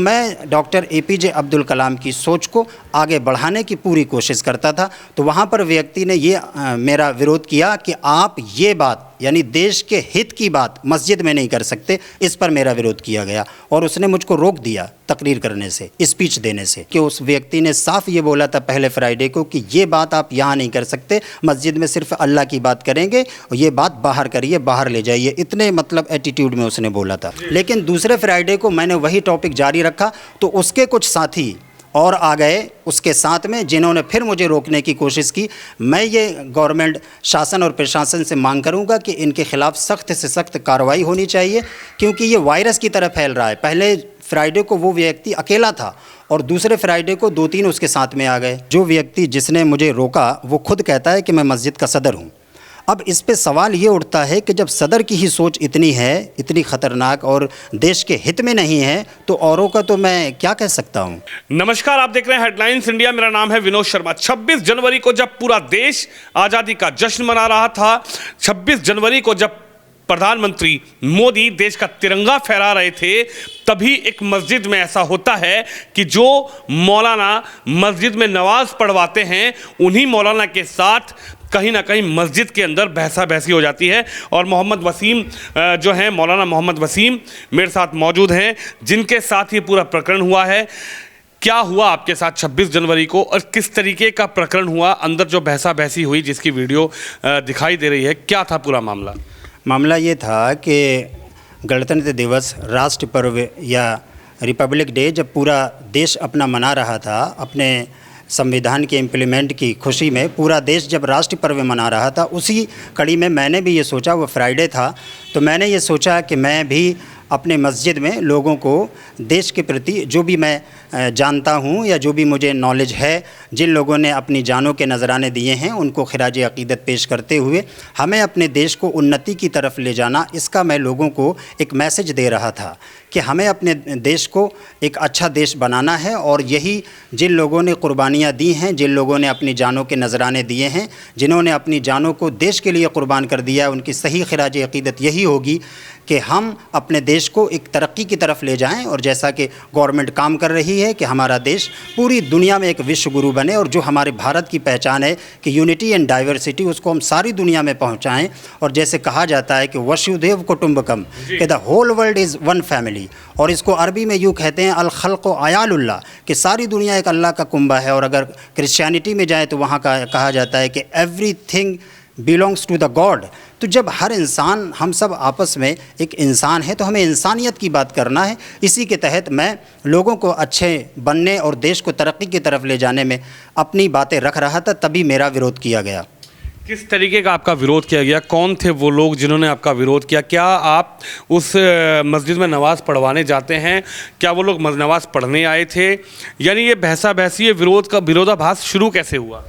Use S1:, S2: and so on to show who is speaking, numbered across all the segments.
S1: मैं doctor APJ Abdul Kalam की सोच को आगे बढ़ाने की पूरी कोशिश करता था। तो वहाँ पर व्यक्ति ने ये मेरा विरोध किया कि आप ये बात यानी देश के हित की बात मस्जिद में नहीं कर सकते। इस पर मेरा विरोध किया गया और उसने मुझको रोक दिया तकरीर करने से, स्पीच देने से, कि उस व्यक्ति ने साफ ये बोला था पहले फ्राइडे को कि ये बात आप यहाँ नहीं कर सकते, मस्जिद में सिर्फ अल्लाह की बात करेंगे और ये बात बाहर करिए, बाहर ले जाइए, इतने मतलब एटीट्यूड में उसने बोला था। लेकिन दूसरे फ्राइडे को मैंने वही टॉपिक जारी रखा तो उसके कुछ साथी और आ गए उसके साथ में, जिन्होंने फिर मुझे रोकने की कोशिश की। मैं ये गवर्नमेंट शासन और प्रशासन से मांग करूंगा कि इनके खिलाफ सख्त से सख्त कार्रवाई होनी चाहिए, क्योंकि ये वायरस की तरह फैल रहा है। पहले फ्राइडे को वो व्यक्ति अकेला था और दूसरे फ्राइडे को 2-3 उसके साथ में आ गए। जो व्यक्ति जिसने मुझे रोका वो खुद कहता है कि मैं मस्जिद का सदर हूँ। अब इस पे सवाल ये उठता है कि जब सदर की ही सोच इतनी है, इतनी ख़तरनाक और देश के हित में नहीं है, तो औरों का तो मैं क्या कह सकता हूँ।
S2: नमस्कार, आप देख रहे हैं हेडलाइंस इंडिया। मेरा नाम है विनोद शर्मा। 26 जनवरी को जब पूरा देश आज़ादी का जश्न मना रहा था, 26 जनवरी को जब प्रधानमंत्री मोदी देश का तिरंगा फहरा रहे थे, तभी एक मस्जिद में ऐसा होता है कि जो मौलाना मस्जिद में नमाज पढ़वाते हैं, उन्हीं मौलाना के साथ कहीं ना कहीं मस्जिद के अंदर बहसा बहसी हो जाती है। और मोहम्मद वसीम जो हैं, मौलाना मोहम्मद वसीम मेरे साथ मौजूद हैं, जिनके साथ ये पूरा प्रकरण हुआ है। क्या हुआ आपके साथ 26 जनवरी को और किस तरीके का प्रकरण हुआ, अंदर जो बहसा बहसी हुई जिसकी वीडियो दिखाई दे रही है, क्या था पूरा मामला?
S1: मामला ये था कि गणतंत्र दिवस, राष्ट्र पर्व या रिपब्लिक डे जब पूरा देश अपना मना रहा था, अपने संविधान के इम्प्लीमेंट की खुशी में पूरा देश जब राष्ट्र पर्व मना रहा था, उसी कड़ी में मैंने भी ये सोचा, वो फ्राइडे था, तो मैंने ये सोचा कि मैं भी अपने मस्जिद में लोगों को देश के प्रति जो भी मैं जानता हूँ या जो भी मुझे नॉलेज है, जिन लोगों ने अपनी जानों के नजराने दिए हैं, उनको खिराज अक़ीदत पेश करते हुए हमें अपने देश को उन्नति की तरफ ले जाना, इसका मैं लोगों को एक मैसेज दे रहा था कि हमें अपने देश को एक अच्छा देश बनाना है। और यही जिन लोगों ने कुर्बानियाँ दी हैं, जिन लोगों ने अपनी जानों के नजराने दिए हैं, जिन्होंने अपनी जानों को देश के लिए कुर्बान कर दिया है, उनकी सही खिराज अक़ीदत यही होगी कि हम अपने देश को एक तरक्की की तरफ ले जाएं। और जैसा कि गवर्नमेंट काम कर रही है कि हमारा देश पूरी दुनिया में एक विश्व गुरु बने, और जो हमारे भारत की पहचान है कि यूनिटी एंड डाइवर्सिटी, उसको हम सारी दुनिया में पहुंचाएं। और जैसे कहा जाता है कि वसुधैव कुटुंबकम, कि the whole world is one family, और इसको अरबी में यूँ कहते हैं अल खल्क़ आयालुल्लाह, कि सारी दुनिया एक अल्लाह का कुंबा है। और अगर क्रिश्चियनिटी में जाए तो वहाँ का कहा जाता है कि everything belongs to the God. तो जब हर इंसान, हम सब आपस में एक इंसान है, तो हमें इंसानियत की बात करना है। इसी के तहत मैं लोगों को अच्छे बनने और देश को तरक्की की तरफ ले जाने में अपनी बातें रख रहा था, तभी मेरा विरोध किया गया।
S2: किस तरीके का आपका विरोध किया गया? कौन थे वो लोग जिन्होंने आपका विरोध किया? क्या आप उस मस्जिद में नमाज़ पढ़वाने जाते हैं? क्या वो लोग नमाज़ पढ़ने आए थे? यानी ये बहसा बहसी, ये विरोध का विरोधाभास शुरू कैसे हुआ?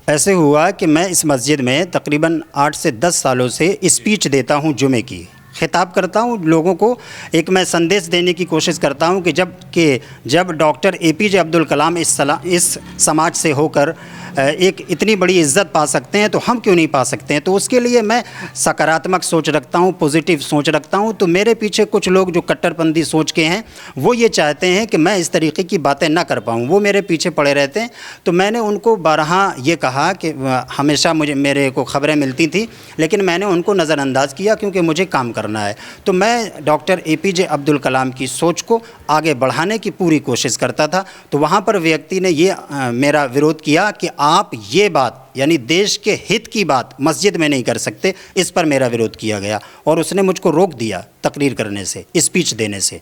S1: ऐसे हुआ कि मैं इस मस्जिद में तकरीबन 8 से 10 सालों से स्पीच देता हूँ, जुमे की खिताब करता हूँ लोगों को। एक मैं संदेश देने की कोशिश करता हूँ कि जब डॉक्टर एपीजे अब्दुल कलाम इस समाज से होकर एक इतनी बड़ी इज़्ज़त पा सकते हैं, तो हम क्यों नहीं पा सकते हैं? तो उसके लिए मैं सकारात्मक सोच रखता हूँ, पॉजिटिव सोच रखता हूँ। तो मेरे पीछे कुछ लोग जो कट्टरपंथी सोच के हैं, वो ये चाहते हैं कि मैं इस तरीके की बातें ना कर पाऊँ, वो मेरे पीछे पड़े रहते हैं। तो मैंने उनको बारहा ये कहा कि हमेशा मेरे को खबरें मिलती थी, लेकिन मैंने उनको नज़रअंदाज किया क्योंकि मुझे काम करना है। तो मैं डॉक्टर एपीजे अब्दुल कलाम की सोच को आगे बढ़ाने की पूरी कोशिश करता था। तो वहाँ पर व्यक्ति ने ये मेरा विरोध किया कि आप ये बात यानी देश के हित की बात मस्जिद में नहीं कर सकते। इस पर मेरा विरोध किया गया और उसने मुझको रोक दिया तकरीर करने से, स्पीच देने से।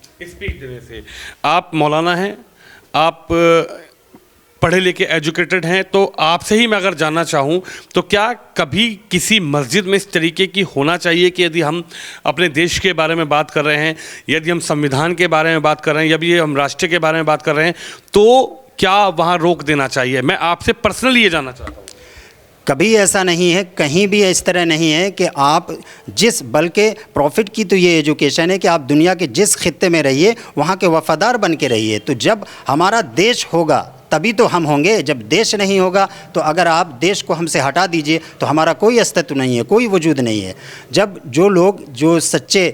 S2: आप मौलाना हैं, आप पढ़े लिखे एजुकेटेड हैं, तो आपसे ही मैं अगर जानना चाहूँ तो क्या कभी किसी मस्जिद में इस तरीके की होना चाहिए कि यदि हम अपने देश के बारे में बात कर रहे हैं, यदि हम संविधान के बारे में बात कर रहे हैं, यदि हम राष्ट्र के बारे में बात कर रहे हैं, तो क्या वहाँ रोक देना चाहिए? मैं आपसे पर्सनली ये जानना चाहता हूँ।
S1: कभी ऐसा नहीं है, कहीं भी इस तरह नहीं है कि आप बल्कि प्रॉफिट की तो ये एजुकेशन है कि आप दुनिया के जिस खित्ते में रहिए वहाँ के वफ़ादार बन के रहिए। तो जब हमारा देश होगा तभी तो हम होंगे। जब देश नहीं होगा तो अगर आप देश को हमसे हटा दीजिए तो हमारा कोई अस्तित्व नहीं है, कोई वजूद नहीं है। जब जो लोग जो सच्चे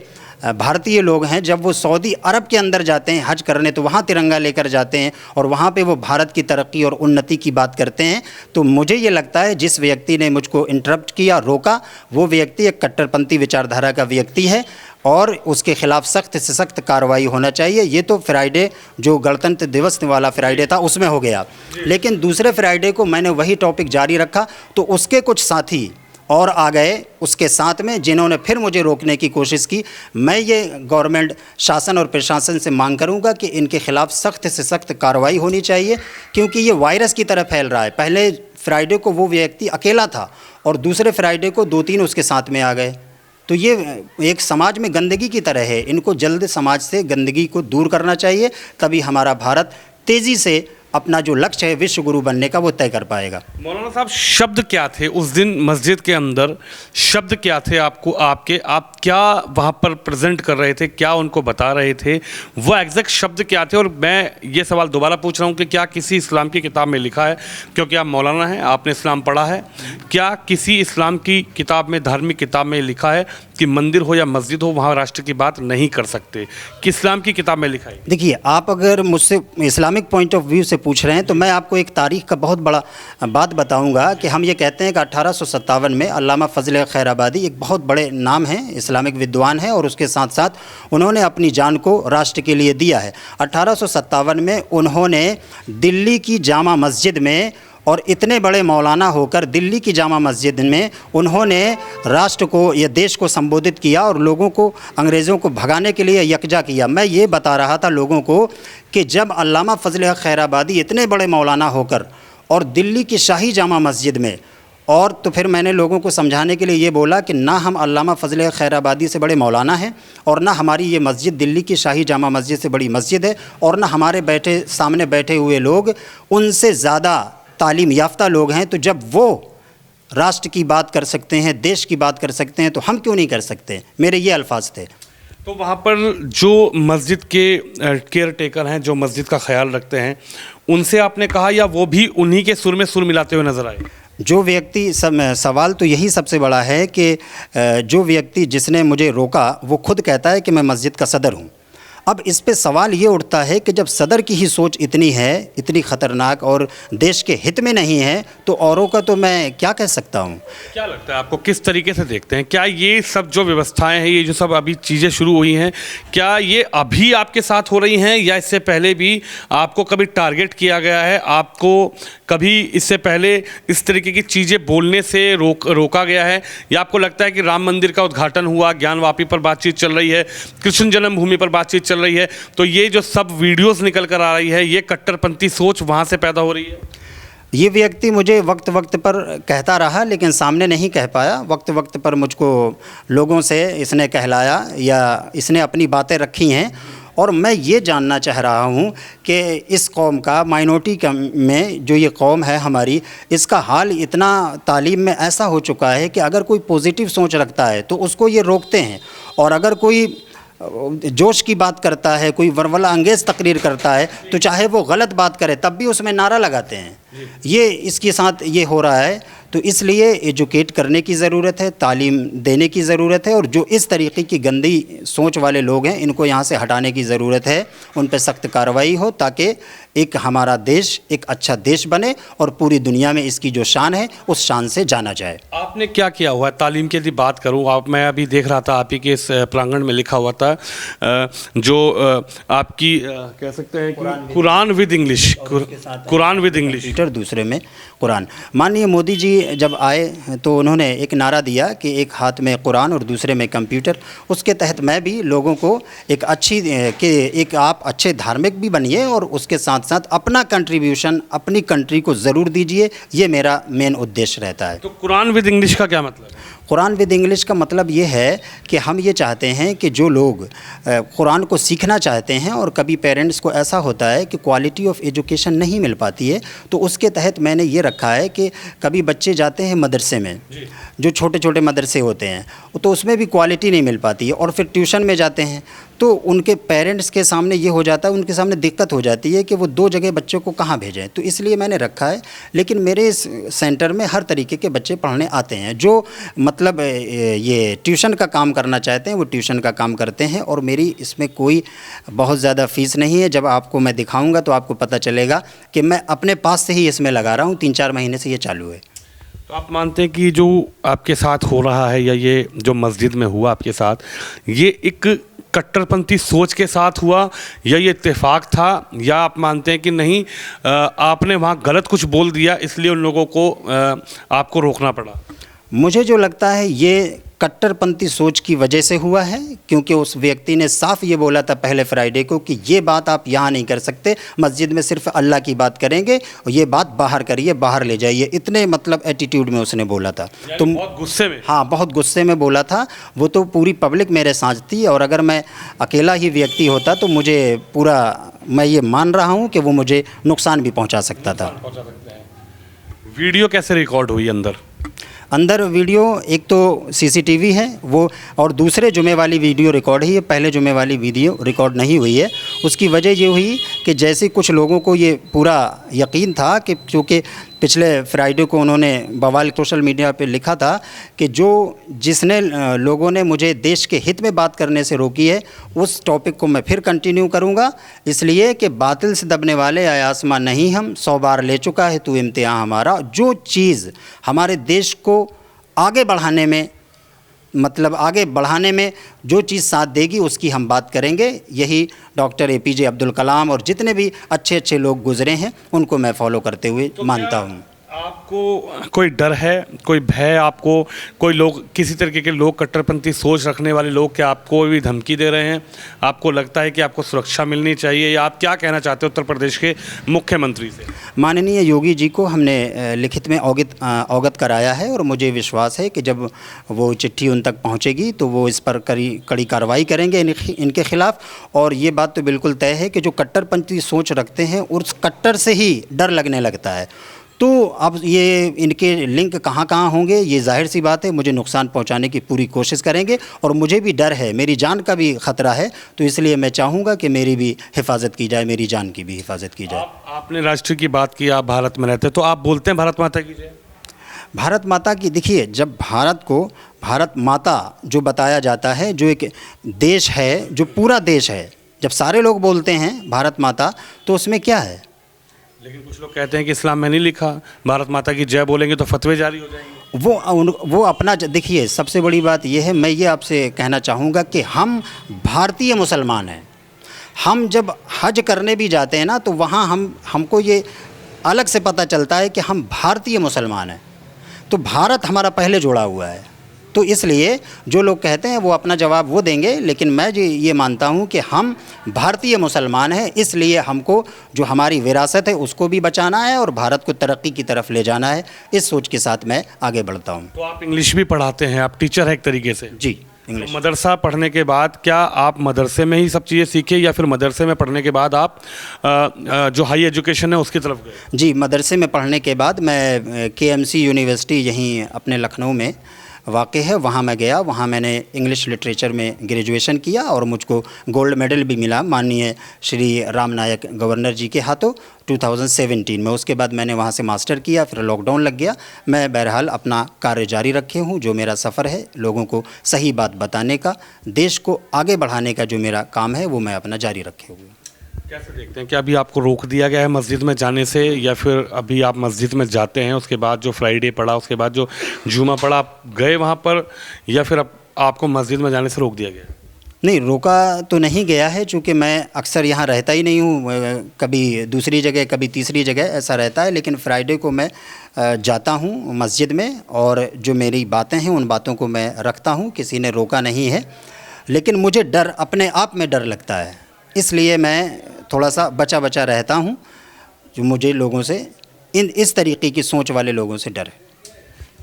S1: भारतीय लोग हैं, जब वो सऊदी अरब के अंदर जाते हैं हज करने तो वहाँ तिरंगा लेकर जाते हैं और वहाँ पे वो भारत की तरक्की और उन्नति की बात करते हैं। तो मुझे ये लगता है जिस व्यक्ति ने मुझको इंटरप्ट किया, रोका, वो व्यक्ति एक कट्टरपंथी विचारधारा का व्यक्ति है और उसके खिलाफ सख्त से सख्त कार्रवाई होना चाहिए। ये तो फ्राइडे जो गणतंत्र दिवस वाला फ्राइडे था उसमें हो गया, लेकिन दूसरे फ्राइडे को मैंने वही टॉपिक जारी रखा तो उसके कुछ साथी और आ गए उसके साथ में, जिन्होंने फिर मुझे रोकने की कोशिश की। मैं ये गवर्नमेंट, शासन और प्रशासन से मांग करूंगा कि इनके खिलाफ सख्त से सख्त कार्रवाई होनी चाहिए, क्योंकि ये वायरस की तरह फैल रहा है। पहले फ्राइडे को वो व्यक्ति अकेला था और दूसरे फ्राइडे को 2-3 उसके साथ में आ गए। तो ये एक समाज में गंदगी की तरह है, इनको जल्द समाज से गंदगी को दूर करना चाहिए, तभी हमारा भारत तेज़ी से अपना जो लक्ष्य है विश्व गुरु बनने का वो तय कर पाएगा।
S2: मौलाना साहब, शब्द क्या थे उस दिन मस्जिद के अंदर? शब्द क्या थे आपको, आप क्या वहाँ पर प्रेजेंट कर रहे थे, क्या उनको बता रहे थे, वो एग्जैक्ट शब्द क्या थे? और मैं ये सवाल दोबारा पूछ रहा हूँ कि क्या किसी इस्लाम की किताब में लिखा है, क्योंकि आप मौलाना हैं, आपने इस्लाम पढ़ा है, क्या किसी इस्लाम की किताब में, धार्मिक किताब में लिखा है कि मंदिर हो या मस्जिद हो वहाँ राष्ट्र की बात नहीं कर सकते? कि इस्लाम की किताब में लिखा है?
S1: देखिए, आप अगर मुझसे इस्लामिक पॉइंट ऑफ व्यू से पूछ रहे हैं तो मैं आपको एक तारीख़ का बहुत बड़ा बात बताऊंगा कि हम ये कहते हैं कि 1857 में अल्लामा फजल खैराबादी एक बहुत बड़े नाम हैं, इस्लामिक विद्वान हैं, और उसके साथ साथ उन्होंने अपनी जान को राष्ट्र के लिए दिया है। 1857 में उन्होंने दिल्ली की जामा मस्जिद में, और इतने बड़े मौलाना होकर दिल्ली की जामा मस्जिद में उन्होंने राष्ट्र को या देश को संबोधित किया और लोगों को, अंग्रेज़ों को भगाने के लिए यकजा किया। मैं ये बता रहा था लोगों को कि जब अल्लामा फजल खैराबादी इतने बड़े मौलाना होकर और दिल्ली की शाही जामा मस्जिद में, और तो फिर मैंने लोगों को समझाने के लिए ये बोला कि ना हम अल्लामा फजल खैराबादी से बड़े मौलाना हैं और ना हमारी ये मस्जिद दिल्ली की शाही जामा मस्जिद से बड़ी मस्जिद है, और ना हमारे सामने बैठे हुए लोग उनसे ज़्यादा तालीम याफ्ता लोग हैं। तो जब वो राष्ट्र की बात कर सकते हैं, देश की बात कर सकते हैं, तो हम क्यों नहीं कर सकते? मेरे ये अल्फाज थे।
S2: तो वहाँ पर जो मस्जिद के केयर टेकर हैं, जो मस्जिद का ख्याल रखते हैं, उनसे आपने कहा या वो भी उन्हीं के सुर में सुर मिलाते हुए नजर आए?
S1: जो व्यक्ति, सवाल तो यही सबसे बड़ा है कि जो व्यक्ति जिसने मुझे रोका वो खुद कहता है कि मैं मस्जिद का सदर हूँ। अब इस पे सवाल ये उठता है कि जब सदर की ही सोच इतनी है, इतनी ख़तरनाक और देश के हित में नहीं है, तो औरों का तो मैं क्या कह सकता हूँ?
S2: क्या लगता है आपको, किस तरीके से देखते हैं? क्या ये सब जो व्यवस्थाएं हैं, ये जो सब अभी चीज़ें शुरू हुई हैं, क्या ये अभी आपके साथ हो रही हैं या इससे पहले भी आपको कभी टारगेट किया गया है? आपको कभी इससे पहले इस तरीके की चीज़ें बोलने से रोका गया है? या आपको लगता है कि राम मंदिर का उद्घाटन हुआ, ज्ञानवापी पर बातचीत चल रही है, कृष्ण जन्मभूमि पर बातचीत चल रही है, तो ये जो सब वीडियोस निकल कर आ रही है, ये कट्टरपंथी सोच वहाँ से पैदा हो रही है?
S1: ये व्यक्ति मुझे वक्त वक्त पर कहता रहा, लेकिन सामने नहीं कह पाया। वक्त वक्त पर मुझको लोगों से इसने कहलाया या इसने अपनी बातें रखी हैं, और मैं ये जानना चाह रहा हूँ कि इस कौम का, माइनॉरिटी में जो ये कौम है हमारी, इसका हाल इतना तालीम में ऐसा हो चुका है कि अगर कोई पॉजिटिव सोच रखता है तो उसको ये रोकते हैं, और अगर कोई जोश की बात करता है, कोई वरवला अंगेज़ तकरीर करता है, तो चाहे वो गलत बात करे तब भी उसमें नारा लगाते हैं। ये इसके साथ ये हो रहा है। तो इसलिए एजुकेट करने की ज़रूरत है, तालीम देने की ज़रूरत है, और जो इस तरीके की गंदी सोच वाले लोग हैं इनको यहाँ से हटाने की ज़रूरत है। उन पर सख्त कार्रवाई हो ताकि एक हमारा देश एक अच्छा देश बने और पूरी दुनिया में इसकी जो शान है उस शान से जाना जाए।
S2: आपने क्या किया हुआ है तालीम की यदि बात करूँ? मैं अभी देख रहा था आप ही के इस प्रांगण में लिखा हुआ था जो आपकी कह सकते हैं कि Quran with English, Quran with English,
S1: दूसरे में कुरान। माननीय मोदी जी जब आए तो उन्होंने एक नारा दिया कि एक हाथ में कुरान और दूसरे में कंप्यूटर। उसके तहत मैं भी लोगों को एक अच्छी कि एक आप अच्छे धार्मिक भी बनिए और उसके साथ साथ अपना कंट्रीब्यूशन अपनी कंट्री को ज़रूर दीजिए, ये मेरा मेन उद्देश्य रहता है।
S2: तो कुरान विद इंग्लिश का क्या मतलब है?
S1: कुरान विद इंग्लिश का मतलब ये है कि हम ये चाहते हैं कि जो लोग कुरान को सीखना चाहते हैं, और कभी पेरेंट्स को ऐसा होता है कि क्वालिटी ऑफ एजुकेशन नहीं मिल पाती है, तो उसके तहत मैंने ये रखा है कि कभी बच्चे जाते हैं मदरसे में, जो छोटे छोटे मदरसे होते हैं, तो उसमें भी क्वालिटी नहीं मिल पाती है, और फिर ट्यूशन में जाते हैं तो उनके पेरेंट्स के सामने ये हो जाता है, उनके सामने दिक्कत हो जाती है कि वो 2 जगह बच्चों को कहाँ भेजें। तो इसलिए मैंने रखा है। लेकिन मेरे इस सेंटर में हर तरीके के बच्चे पढ़ने आते हैं, जो मतलब ये ट्यूशन का काम करना चाहते हैं वो ट्यूशन का काम करते हैं, और मेरी इसमें कोई बहुत ज़्यादा फ़ीस नहीं है। जब आपको मैं दिखाऊंगा तो आपको पता चलेगा कि मैं अपने पास से ही इसमें लगा रहा हूँ। 3-4 महीने से ये चालू है।
S2: तो आप मानते हैं कि जो आपके साथ हो रहा है या ये जो मस्जिद में हुआ आपके साथ, ये एक कट्टरपंथी सोच के साथ हुआ या ये इत्तेफाक था, या आप मानते हैं कि नहीं आपने वहाँ गलत कुछ बोल दिया इसलिए उन लोगों को आपको रोकना पड़ा?
S1: मुझे जो लगता है ये कट्टरपंथी सोच की वजह से हुआ है, क्योंकि उस व्यक्ति ने साफ ये बोला था पहले फ्राइडे को कि ये बात आप यहाँ नहीं कर सकते, मस्जिद में सिर्फ अल्लाह की बात करेंगे और ये बात बाहर करिए, बाहर ले जाइए। इतने मतलब एटीट्यूड में उसने बोला था।
S2: तो बहुत गुस्से में?
S1: हाँ, बहुत गुस्से में बोला था। वो तो पूरी पब्लिक मेरे साथ थी, और अगर मैं अकेला ही व्यक्ति होता तो मुझे पूरा, मैं ये मान रहा हूँ कि वो मुझे नुकसान भी पहुँचा सकता था।
S2: वीडियो कैसे रिकॉर्ड हुई
S1: अंदर वीडियो एक तो सीसीटीवी है वो, और दूसरे जुमे वाली वीडियो रिकॉर्ड ही है, पहले जुमे वाली वीडियो रिकॉर्ड नहीं हुई है। उसकी वजह ये हुई कि जैसे कुछ लोगों को ये पूरा यकीन था कि क्योंकि पिछले फ्राइडे को उन्होंने बवाल सोशल मीडिया पे लिखा था कि जिसने लोगों ने मुझे देश के हित में बात करने से रोकी है, उस टॉपिक को मैं फिर कंटिन्यू करूंगा, इसलिए कि बातिल से दबने वाले आए आसमान नहीं हम, 100 बार ले चुका है तू इम्तिहान हमारा। जो चीज़ हमारे देश को आगे बढ़ाने में, मतलब आगे बढ़ाने में जो चीज़ साथ देगी उसकी हम बात करेंगे। यही डॉक्टर APJ अब्दुल कलाम और जितने भी अच्छे अच्छे लोग गुजरे हैं उनको मैं फॉलो करते हुए मानता हूँ।
S2: आपको कोई डर है, कोई भय, आपको कोई लोग, किसी तरीके के लोग, कट्टरपंथी सोच रखने वाले लोग क्या आपको भी धमकी दे रहे हैं? आपको लगता है कि आपको सुरक्षा मिलनी चाहिए, या आप क्या कहना चाहते हो उत्तर प्रदेश के मुख्यमंत्री से?
S1: माननीय योगी जी को हमने लिखित में अवगत कराया है, और मुझे विश्वास है कि जब वो चिट्ठी उन तक पहुंचेगी तो वो इस पर कड़ी कार्रवाई करेंगे इनके खिलाफ। और ये बात तो बिल्कुल तय है कि जो कट्टरपंथी सोच रखते हैं उस कट्टर से ही डर लगने लगता है। तो अब ये इनके लिंक कहाँ कहाँ होंगे ये जाहिर सी बात है, मुझे नुकसान पहुंचाने की पूरी कोशिश करेंगे, और मुझे भी डर है, मेरी जान का भी ख़तरा है। तो इसलिए मैं चाहूँगा कि मेरी भी हिफाजत की जाए, मेरी जान की भी हिफाजत की जाए।
S2: आपने राष्ट्र की बात की, आप भारत में रहते, तो आप बोलते हैं भारत माता की जय?
S1: भारत माता की, देखिए, जब भारत को भारत माता जो बताया जाता है, जो एक देश है, जो पूरा देश है, जब सारे लोग बोलते हैं भारत माता, तो उसमें क्या है?
S2: लेकिन कुछ लोग कहते हैं कि इस्लाम में नहीं लिखा भारत माता की जय बोलेंगे तो फतवे जारी हो जाएंगे।
S1: वो अपना, देखिए, सबसे बड़ी बात यह है, मैं ये आपसे कहना चाहूँगा कि हम भारतीय मुसलमान हैं। हम जब हज करने भी जाते हैं ना, तो वहाँ हमको ये अलग से पता चलता है कि हम भारतीय मुसलमान हैं। तो भारत हमारा पहले जुड़ा हुआ है। तो इसलिए जो लोग कहते हैं वो अपना जवाब वो देंगे, लेकिन मैं ये मानता हूँ कि हम भारतीय मुसलमान हैं, इसलिए हमको जो हमारी विरासत है उसको भी बचाना है और भारत को तरक्की की तरफ ले जाना है। इस सोच के साथ मैं आगे बढ़ता हूँ।
S2: तो आप इंग्लिश भी पढ़ाते हैं, आप टीचर हैं एक तरीके से?
S1: जी, इंग्लिश।
S2: तो मदरसा पढ़ने के बाद क्या आप मदरसे में ही सब चीज़ें सीखे, या फिर मदरसे में पढ़ने के बाद आप जो हाई एजुकेशन है उसकी तरफ गए?
S1: जी, मदरसे में पढ़ने के बाद मैं KMC यूनिवर्सिटी यहीं अपने लखनऊ में वाक़ई है, वहाँ मैं गया। वहाँ मैंने इंग्लिश लिटरेचर में ग्रेजुएशन किया और मुझको गोल्ड मेडल भी मिला माननीय श्री राम नायक गवर्नर जी के हाथों 2017 में। उसके बाद मैंने वहाँ से मास्टर किया, फिर लॉकडाउन लग गया। मैं बहरहाल अपना कार्य जारी रखे हूँ। जो मेरा सफ़र है लोगों को सही बात बताने का, देश को आगे बढ़ाने का जो मेरा काम है वो मैं अपना जारी रखे हुए।
S2: कैसे देखते हैं कि अभी आपको रोक दिया गया है मस्जिद में जाने से, या फिर अभी आप मस्जिद में जाते हैं, उसके बाद जो फ्राइडे पड़ा, उसके बाद जो जुमा पड़ा, आप गए वहाँ पर, या फिर आपको मस्जिद में जाने से रोक दिया गया?
S1: नहीं, रोका तो नहीं गया है, चूँकि मैं अक्सर यहाँ रहता ही नहीं हूँ, कभी दूसरी जगह कभी तीसरी जगह ऐसा रहता है। लेकिन फ्राइडे को मैं जाता हूँ मस्जिद में, और जो मेरी बातें हैं उन बातों को मैं रखता हूँ। किसी ने रोका नहीं है, लेकिन मुझे डर, अपने आप में डर लगता है, इसलिए मैं थोड़ा सा बचा रहता हूँ। जो मुझे लोगों से, इस तरीके की सोच वाले लोगों से डर है।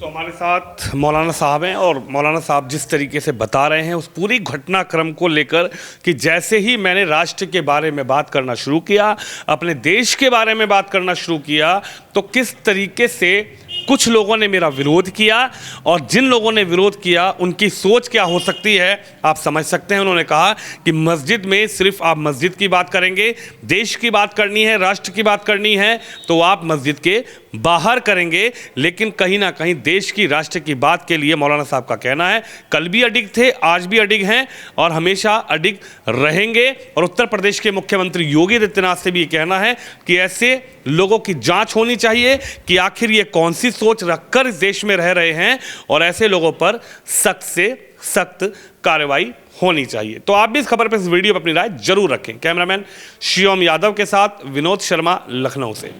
S2: तो हमारे साथ मौलाना साहब हैं, और मौलाना साहब जिस तरीके से बता रहे हैं उस पूरी घटनाक्रम को लेकर कि जैसे ही मैंने राष्ट्र के बारे में बात करना शुरू किया, अपने देश के बारे में बात करना शुरू किया, तो किस तरीके से कुछ लोगों ने मेरा विरोध किया, और जिन लोगों ने विरोध किया उनकी सोच क्या हो सकती है आप समझ सकते हैं। उन्होंने कहा कि मस्जिद में सिर्फ आप मस्जिद की बात करेंगे, देश की बात करनी है, राष्ट्र की बात करनी है तो आप मस्जिद के बाहर करेंगे, लेकिन कहीं ना कहीं देश की, राष्ट्र की बात के लिए मौलाना साहब का कहना है कल भी अडिग थे, आज भी अडिग हैं और हमेशा अडिग रहेंगे। और उत्तर प्रदेश के मुख्यमंत्री योगी आदित्यनाथ से भी ये कहना है कि ऐसे लोगों की जांच होनी चाहिए कि आखिर ये कौन सी सोच रखकर इस देश में रह रहे हैं, और ऐसे लोगों पर सख्त से सख्त कार्रवाई होनी चाहिए। तो आप भी इस खबर पर, इस वीडियो पर अपनी राय जरूर रखें। कैमरामैन शिवम यादव के साथ विनोद शर्मा, लखनऊ से।